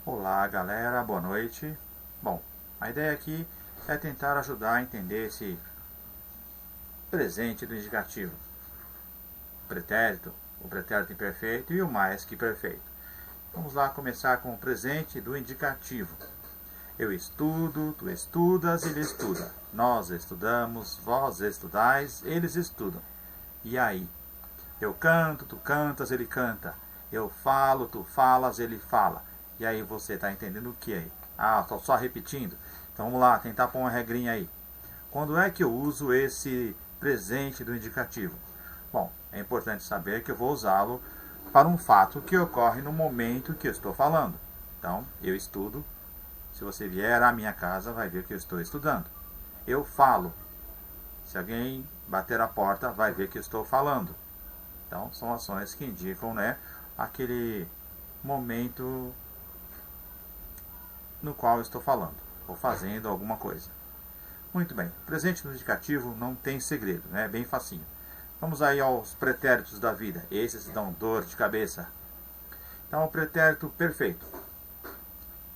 Olá galera, boa noite. Bom, a ideia aqui é tentar ajudar a entender esse presente do indicativo, pretérito, o pretérito imperfeito e o mais que perfeito. Vamos lá começar com o presente do indicativo. Eu estudo, tu estudas, ele estuda. Nós estudamos, vós estudais, eles estudam. E aí? Eu canto, tu cantas, ele canta. Eu falo, tu falas, ele fala. E aí você está entendendo o que aí? Ah, estou só repetindo. Então vamos lá, tentar pôr uma regrinha aí. Quando é que eu uso esse presente do indicativo? Bom, é importante saber que eu vou usá-lo para um fato que ocorre no momento que eu estou falando. Então, eu estudo. Se você vier à minha casa, vai ver que eu estou estudando. Eu falo. Se alguém bater a porta, vai ver que eu estou falando. Então, são ações que indicam, né, aquele momento no qual eu estou falando, ou fazendo alguma coisa. Muito bem, presente no indicativo não tem segredo, né, é bem facinho. Vamos aí aos pretéritos da vida, esses dão dor de cabeça. Então, o pretérito perfeito.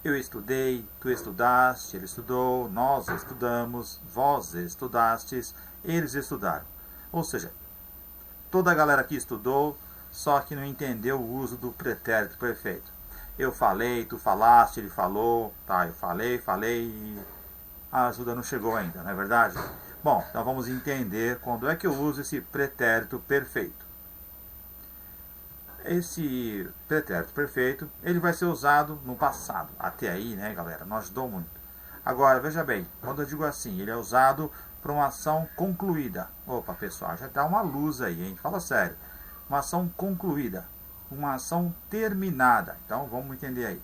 Eu estudei, tu estudaste, ele estudou, nós estudamos, vós estudastes, eles estudaram. Ou seja, toda a galera aqui estudou, só que não entendeu o uso do pretérito perfeito. Eu falei, tu falaste, ele falou, tá, eu falei e a ajuda não chegou ainda, não é verdade? Bom, então vamos entender quando é que eu uso esse pretérito perfeito. Esse pretérito perfeito, ele vai ser usado no passado. Até aí, né, galera, não ajudou muito. Agora, veja bem, quando eu digo assim, ele é usado para uma ação concluída. Opa, pessoal, já dá uma luz aí, hein? Fala sério. Uma ação concluída, uma ação terminada. Então, vamos entender aí.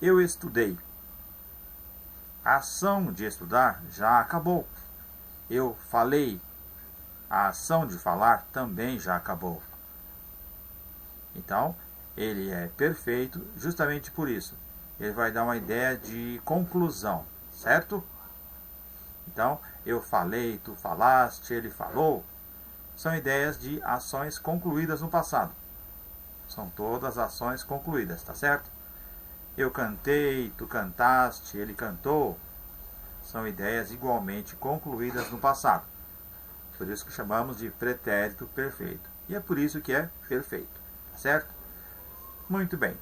Eu estudei. A ação de estudar já acabou. Eu falei. A ação de falar também já acabou. Então, ele é perfeito justamente por isso. Ele vai dar uma ideia de conclusão, certo? Então, eu falei, tu falaste, ele falou. São ideias de ações concluídas no passado. São todas ações concluídas, tá certo? Eu cantei, tu cantaste, ele cantou. São ideias igualmente concluídas no passado. Por isso que chamamos de pretérito perfeito. E é por isso que é perfeito, tá certo? Muito bem.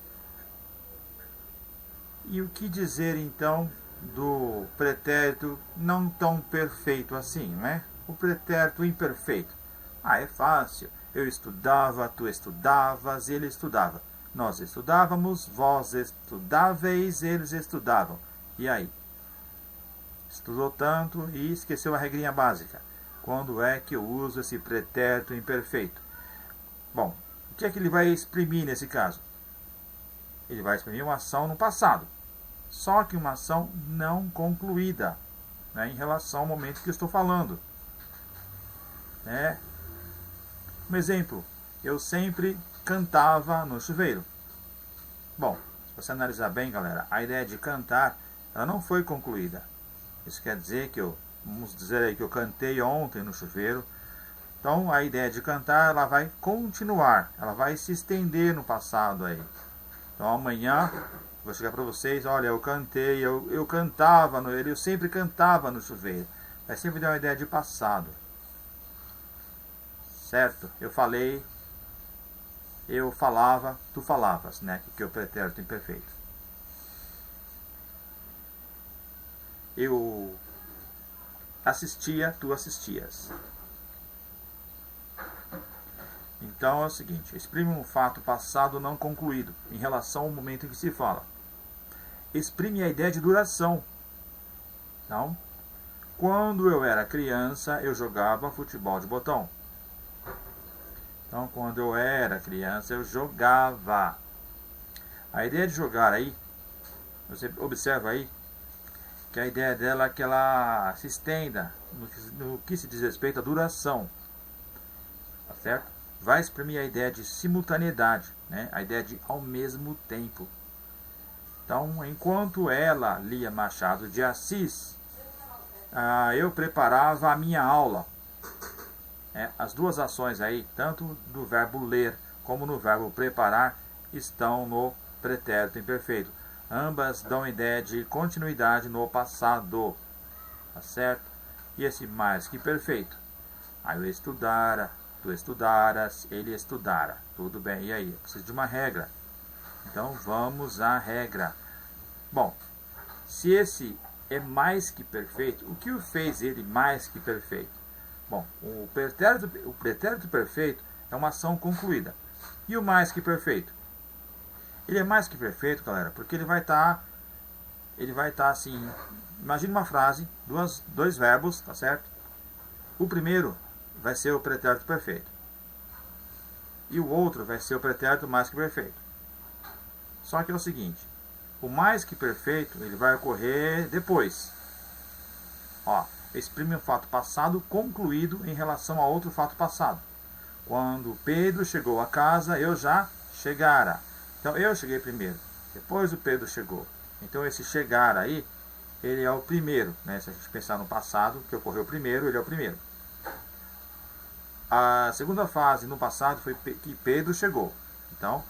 E o que dizer então do pretérito não tão perfeito assim, né? O pretérito imperfeito. Ah, é fácil. Eu estudava, tu estudavas, ele estudava. Nós estudávamos, vós estudáveis, eles estudavam. E aí? Estudou tanto e esqueceu a regrinha básica. Quando é que eu uso esse pretérito imperfeito? Bom, o que é que ele vai exprimir nesse caso? Ele vai exprimir uma ação no passado. Só que uma ação não concluída, né, em relação ao momento que eu estou falando. Né? Um exemplo, eu sempre cantava no chuveiro. Bom, se você analisar bem, galera, a ideia de cantar, ela não foi concluída. Isso quer dizer que vamos dizer aí que eu cantei ontem no chuveiro. Então a ideia de cantar, ela vai continuar, ela vai se estender no passado aí. Então amanhã vou chegar para vocês, olha, eu cantei, eu cantava no ele, eu sempre cantava no chuveiro. Vai sempre dar uma ideia de passado. Certo? Eu falei, eu falava, tu falavas, né? Que é o pretérito imperfeito. Eu assistia, tu assistias. Então é o seguinte, exprime um fato passado não concluído em relação ao momento em que se fala. Exprime a ideia de duração. Então, quando eu era criança, eu jogava futebol de botão. Então, quando eu era criança, eu jogava. A ideia de jogar aí, você observa aí, que a ideia dela é que ela se estenda no que se diz respeito à duração. Tá certo? Vai exprimir a ideia de simultaneidade, né? A ideia de ao mesmo tempo. Então, enquanto ela lia Machado de Assis, eu preparava a minha aula. As duas ações aí, tanto do verbo ler como no verbo preparar, estão no pretérito imperfeito. Ambas dão ideia de continuidade no passado, tá certo? E esse mais que perfeito. Aí eu estudara, tu estudaras, ele estudara. Tudo bem, e aí? Eu preciso de uma regra. Então vamos à regra. Bom, se esse é mais que perfeito, o que o fez ele mais que perfeito? Bom, o pretérito perfeito é uma ação concluída. E o mais que perfeito? Ele é mais que perfeito, galera, porque ele vai estar assim, imagine uma frase, dois verbos, tá certo? O primeiro vai ser o pretérito perfeito. E o outro vai ser o pretérito mais que perfeito. Só que é o seguinte, o mais que perfeito, ele vai ocorrer depois. Ó, exprime um fato passado concluído em relação a outro fato passado. Quando Pedro chegou a casa, eu já chegara. Então eu cheguei primeiro, depois o Pedro chegou. Então esse chegar aí, ele é o primeiro, né? Se a gente pensar no passado, que ocorreu primeiro, ele é o primeiro. A segunda fase no passado foi que Pedro chegou. Então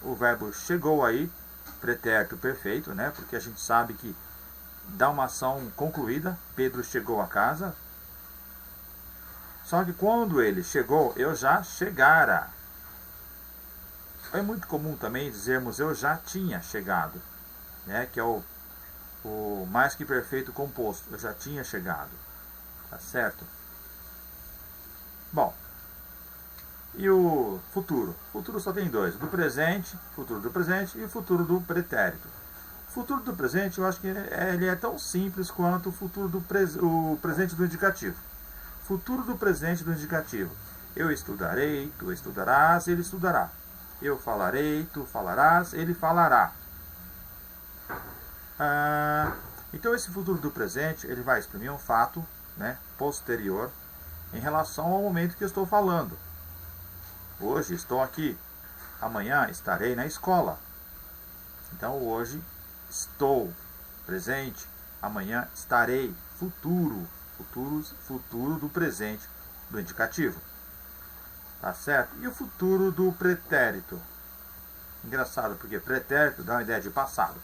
o verbo chegou aí, pretérito perfeito, né? Porque a gente sabe que dá uma ação concluída, Pedro chegou a casa. Só que quando ele chegou, eu já chegara. É muito comum também dizermos eu já tinha chegado, né? Que é o mais que perfeito composto, eu já tinha chegado, tá certo? Bom, e o futuro? O futuro só tem dois, do presente, futuro do presente e o futuro do pretérito. O futuro do presente, eu acho que ele é tão simples quanto o futuro o presente do indicativo. Futuro do presente do indicativo. Eu estudarei, tu estudarás, ele estudará. Eu falarei, tu falarás, ele falará. Então esse futuro do presente, ele vai exprimir um fato, né, posterior em relação ao momento que eu estou falando. Hoje estou aqui, amanhã estarei na escola. Então hoje estou presente, amanhã estarei, futuro do presente do indicativo. Tá certo? E o futuro do pretérito? Engraçado, porque pretérito dá uma ideia de passado.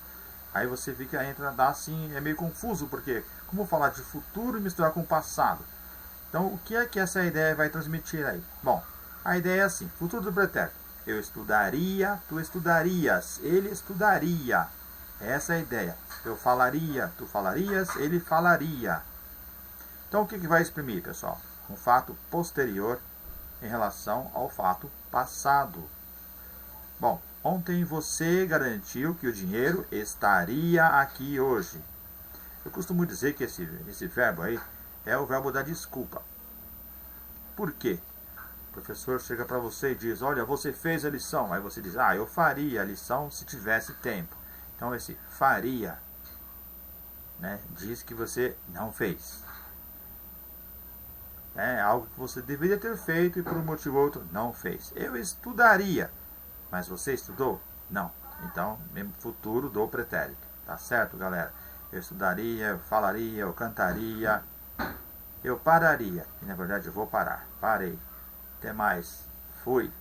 Aí você fica, dá assim, é meio confuso, porque como falar de futuro e misturar com passado? Então, o que é que essa ideia vai transmitir aí? Bom, a ideia é assim, futuro do pretérito. Eu estudaria, tu estudarias, ele estudaria. Essa é a ideia. Eu falaria, tu falarias, ele falaria. Então, o que vai exprimir, pessoal? Um fato posterior em relação ao fato passado. Bom, ontem você garantiu que o dinheiro estaria aqui hoje. Eu costumo dizer que esse verbo aí é o verbo da desculpa. Por quê? O professor chega para você e diz, olha, você fez a lição. Aí você diz, eu faria a lição se tivesse tempo. Então esse faria, né, diz que você não fez. É algo que você deveria ter feito e por um motivo ou outro não fez. Eu estudaria, mas você estudou? Não. Então, mesmo futuro do pretérito. Tá certo, galera? Eu estudaria, eu falaria, eu cantaria, eu pararia. E na verdade eu vou parar. Parei. Até mais. Fui.